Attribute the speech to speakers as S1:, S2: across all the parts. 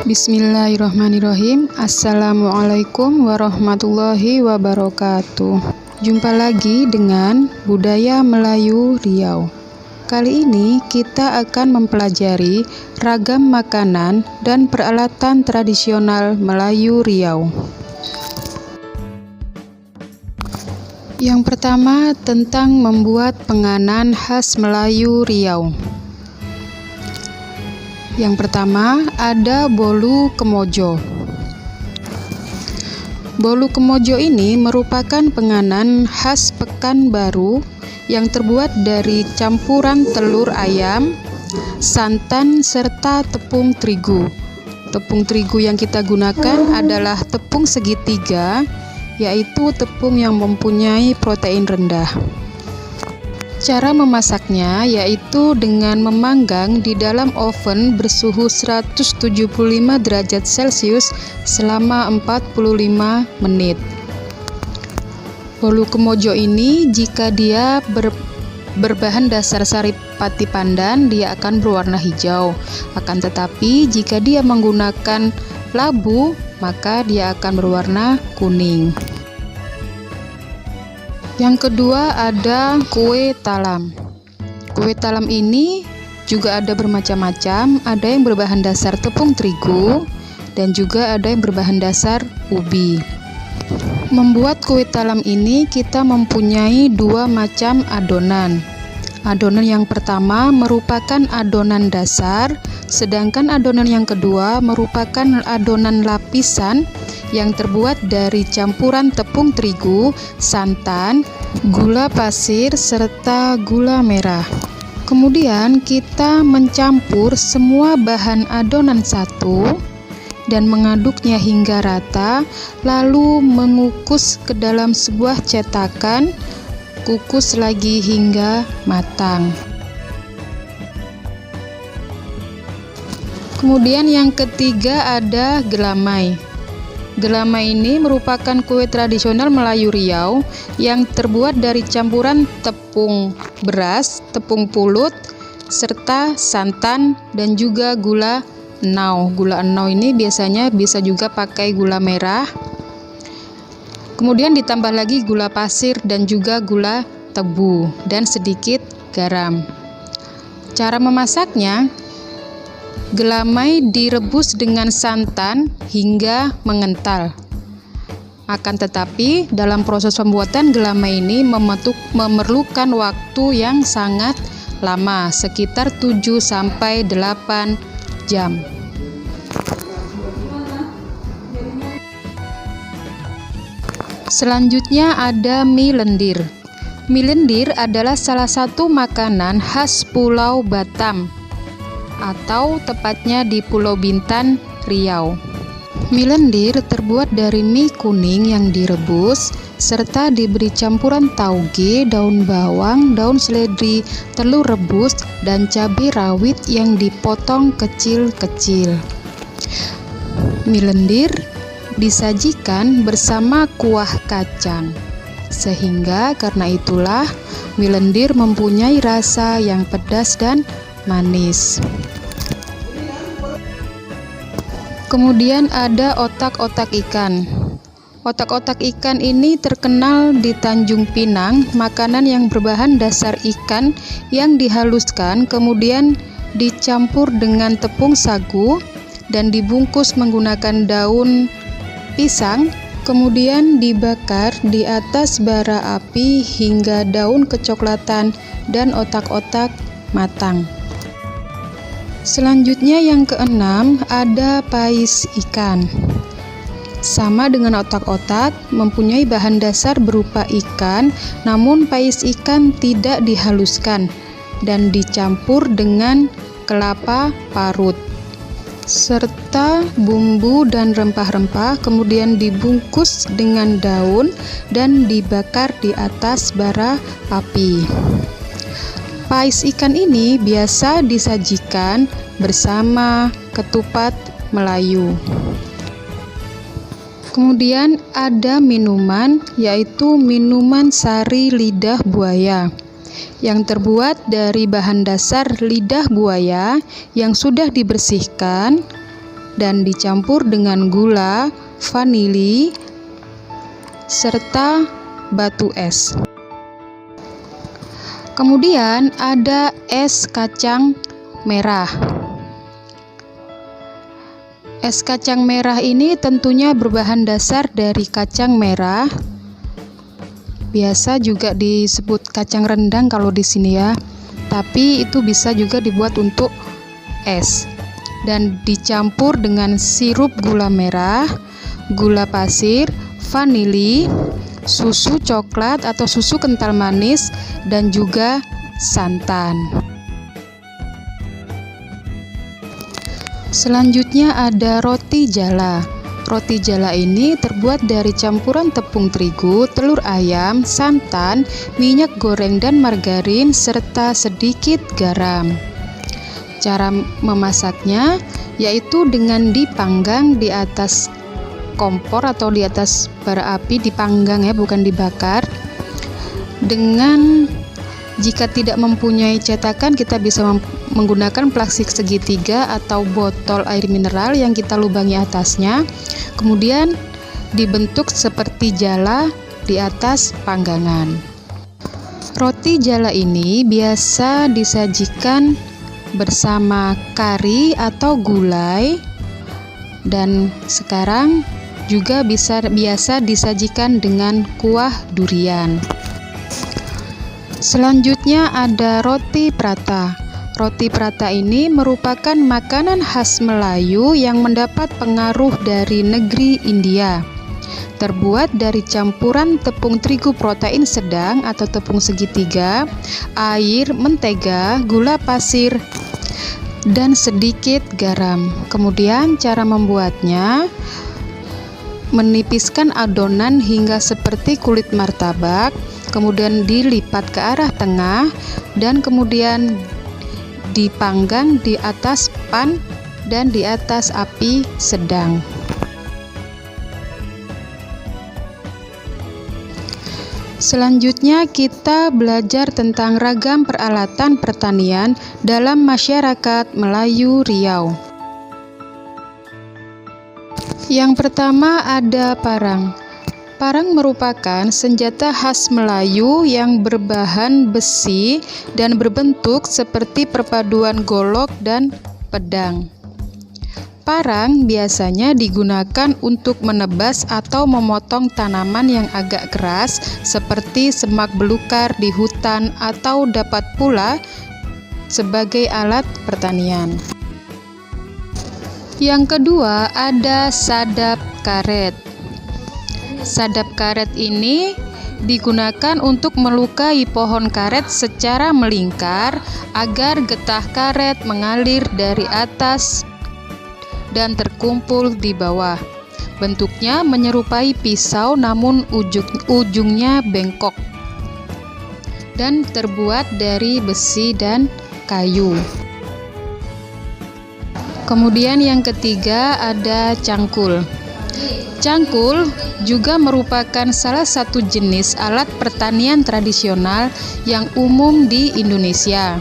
S1: Bismillahirrahmanirrahim. Assalamualaikum warahmatullahi wabarakatuh. Jumpa lagi dengan Budaya Melayu Riau. Kali ini kita akan mempelajari ragam makanan dan peralatan tradisional Melayu Riau. Yang pertama tentang membuat penganan khas Melayu Riau. Yang pertama ada bolu kemojo. Bolu kemojo ini merupakan penganan khas Pekanbaru yang terbuat dari campuran telur ayam, santan, serta tepung terigu. Tepung terigu yang kita gunakan adalah tepung segitiga, yaitu tepung yang mempunyai protein rendah. Cara memasaknya yaitu dengan memanggang di dalam oven bersuhu 175 derajat Celcius selama 45 menit. Bolu kemojo ini jika dia berbahan dasar sari pati pandan, dia akan berwarna hijau. Akan tetapi jika dia menggunakan labu, maka dia akan berwarna kuning. Yang kedua ada kue talam. Kue talam ini juga ada bermacam-macam, ada yang berbahan dasar tepung terigu dan juga ada yang berbahan dasar ubi. Membuat kue talam ini kita mempunyai dua macam adonan. Adonan yang pertama merupakan adonan dasar, sedangkan adonan yang kedua merupakan adonan lapisan yang terbuat dari campuran tepung terigu, santan, gula pasir, serta gula merah. Kemudian kita mencampur semua bahan adonan satu dan mengaduknya hingga rata, lalu mengukus ke dalam sebuah cetakan, kukus lagi hingga matang. Kemudian yang ketiga ada gelamai. Gelamai ini merupakan kue tradisional Melayu Riau yang terbuat dari campuran tepung beras, tepung pulut, serta santan dan juga gula enau. Gula enau ini biasanya bisa juga pakai gula merah. Kemudian ditambah lagi gula pasir dan juga gula tebu dan sedikit garam. Cara memasaknya, gelamai direbus dengan santan hingga mengental. Akan tetapi dalam proses pembuatan gelamai ini memerlukan waktu yang sangat lama, sekitar 7-8 jam. Selanjutnya ada mie lendir. Mie lendir adalah salah satu makanan khas Pulau Batam, atau tepatnya di Pulau Bintan, Riau. Mie lendir terbuat dari mie kuning yang direbus serta diberi campuran tauge, daun bawang, daun seledri, telur rebus, dan cabai rawit yang dipotong kecil-kecil. Mie lendir disajikan bersama kuah kacang, sehingga karena itulah mie lendir mempunyai rasa yang pedas dan manis. Kemudian ada otak-otak ikan. Otak-otak ikan ini terkenal di Tanjung Pinang, makanan yang berbahan dasar ikan yang dihaluskan kemudian dicampur dengan tepung sagu dan dibungkus menggunakan daun pisang, kemudian dibakar di atas bara api hingga daun kecoklatan dan otak-otak matang. Selanjutnya yang keenam ada pais ikan. Sama dengan otak-otak, mempunyai bahan dasar berupa ikan, namun pais ikan tidak dihaluskan dan dicampur dengan kelapa parut serta bumbu dan rempah-rempah, kemudian dibungkus dengan daun dan dibakar di atas bara api. Pais ikan ini biasa disajikan bersama ketupat Melayu. Kemudian ada minuman, yaitu minuman sari lidah buaya. yang terbuat dari bahan dasar lidah buaya yang sudah dibersihkan, dan dicampur dengan gula, vanili, serta batu es. Kemudian ada es kacang merah. Es kacang merah ini tentunya berbahan dasar dari kacang merah. Biasa juga disebut kacang rendang kalau di sini ya. Tapi itu bisa juga dibuat untuk es. Dan dicampur dengan sirup gula merah, gula pasir, vanili, susu coklat atau susu kental manis, dan juga santan. Selanjutnya ada roti jala. Roti jala ini terbuat dari campuran tepung terigu, telur ayam, santan, minyak goreng dan margarin, serta sedikit garam. Cara memasaknya yaitu dengan dipanggang di atas kompor atau di atas bara api, dipanggang ya, bukan dibakar. Jika tidak mempunyai cetakan, kita bisa menggunakan plastik segitiga atau botol air mineral yang kita lubangi atasnya. Kemudian dibentuk seperti jala di atas panggangan. Roti jala ini biasa disajikan bersama kari atau gulai, dan sekarang juga biasa disajikan dengan kuah durian. Selanjutnya ada roti prata. Roti prata ini merupakan makanan khas Melayu yang mendapat pengaruh dari negeri India. Terbuat dari campuran tepung terigu protein sedang atau tepung segitiga, air, mentega, gula pasir, dan sedikit garam. Kemudian cara membuatnya: menipiskan adonan hingga seperti kulit martabak, kemudian dilipat ke arah tengah, dan kemudian dipanggang di atas pan dan di atas api sedang. Selanjutnya kita belajar tentang ragam peralatan pertanian dalam masyarakat Melayu Riau. Yang pertama ada parang. Parang merupakan senjata khas Melayu yang berbahan besi dan berbentuk seperti perpaduan golok dan pedang. Parang biasanya digunakan untuk menebas atau memotong tanaman yang agak keras seperti semak belukar di hutan, atau dapat pula sebagai alat pertanian. Yang kedua ada sadap karet. Sadap karet ini digunakan untuk melukai pohon karet secara melingkar agar getah karet mengalir dari atas dan terkumpul di bawah. Bentuknya menyerupai pisau namun ujungnya bengkok dan terbuat dari besi dan kayu. Kemudian yang ketiga ada cangkul. Cangkul juga merupakan salah satu jenis alat pertanian tradisional yang umum di Indonesia.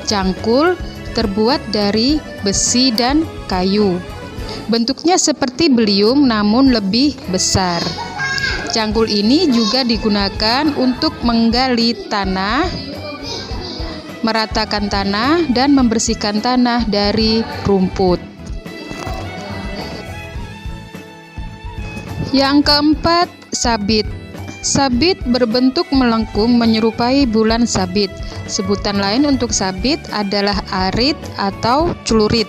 S1: Cangkul terbuat dari besi dan kayu. Bentuknya seperti beliung namun lebih besar. Cangkul ini juga digunakan untuk menggali tanah, meratakan tanah, dan membersihkan tanah dari rumput. Yang keempat, sabit. Sabit berbentuk melengkung menyerupai bulan sabit. Sebutan lain untuk sabit adalah arit atau celurit.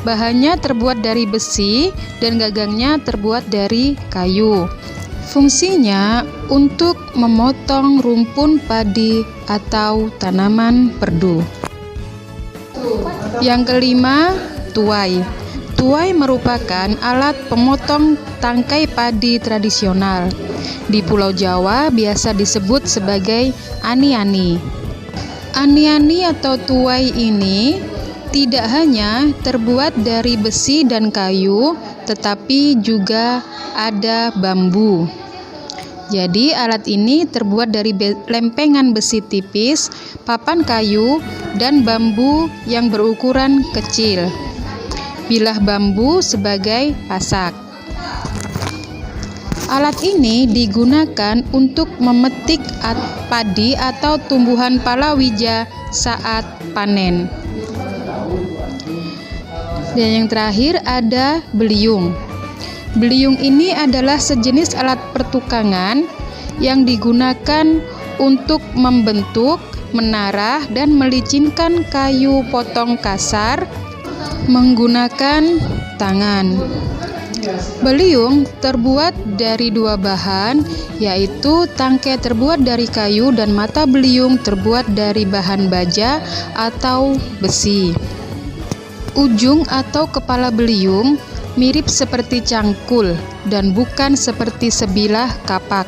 S1: Bahannya terbuat dari besi dan gagangnya terbuat dari kayu. Fungsinya untuk memotong rumpun padi atau tanaman perdu. Yang kelima, tuai. Tuai merupakan alat pemotong tangkai padi tradisional. Di Pulau Jawa biasa disebut sebagai ani-ani. Ani-ani atau tuai ini tidak hanya terbuat dari besi dan kayu, tetapi juga ada bambu. Jadi alat ini terbuat dari lempengan besi tipis, papan kayu, dan bambu yang berukuran kecil. bilah bambu sebagai pasak. Alat ini digunakan untuk memetik padi atau tumbuhan palawija saat panen. Dan yang terakhir ada beliung. Beliung ini adalah sejenis alat pertukangan yang digunakan untuk membentuk, menarah, dan melicinkan kayu potong kasar menggunakan tangan. Beliung terbuat dari dua bahan, yaitu tangkai terbuat dari kayu dan mata beliung terbuat dari bahan baja atau besi. Ujung atau kepala beliung mirip seperti cangkul dan bukan seperti sebilah kapak.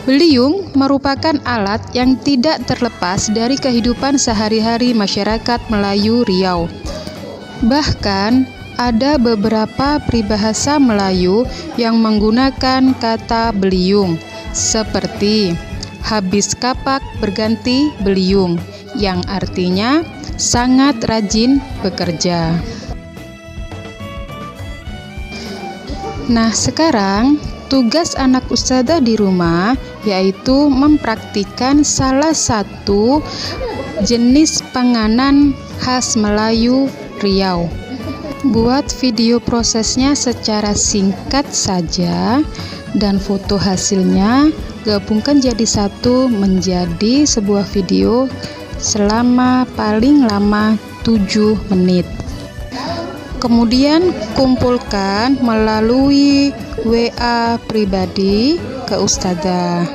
S1: Beliung merupakan alat yang tidak terlepas dari kehidupan sehari-hari masyarakat Melayu Riau. Bahkan ada beberapa peribahasa Melayu yang menggunakan kata beliung, seperti habis kapak berganti beliung, yang artinya sangat rajin bekerja. Nah, sekarang tugas anak ustadzah di rumah yaitu mempraktikkan salah satu jenis panganan khas Melayu Riau. Buat video prosesnya secara singkat saja dan foto hasilnya gabungkan jadi satu menjadi sebuah video selama paling lama 7 menit. Kemudian kumpulkan melalui WA pribadi ke ustadzah.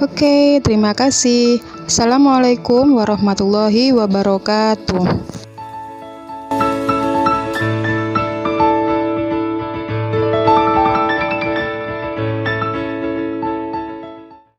S1: Oke, terima kasih. Assalamualaikum warahmatullahi wabarakatuh.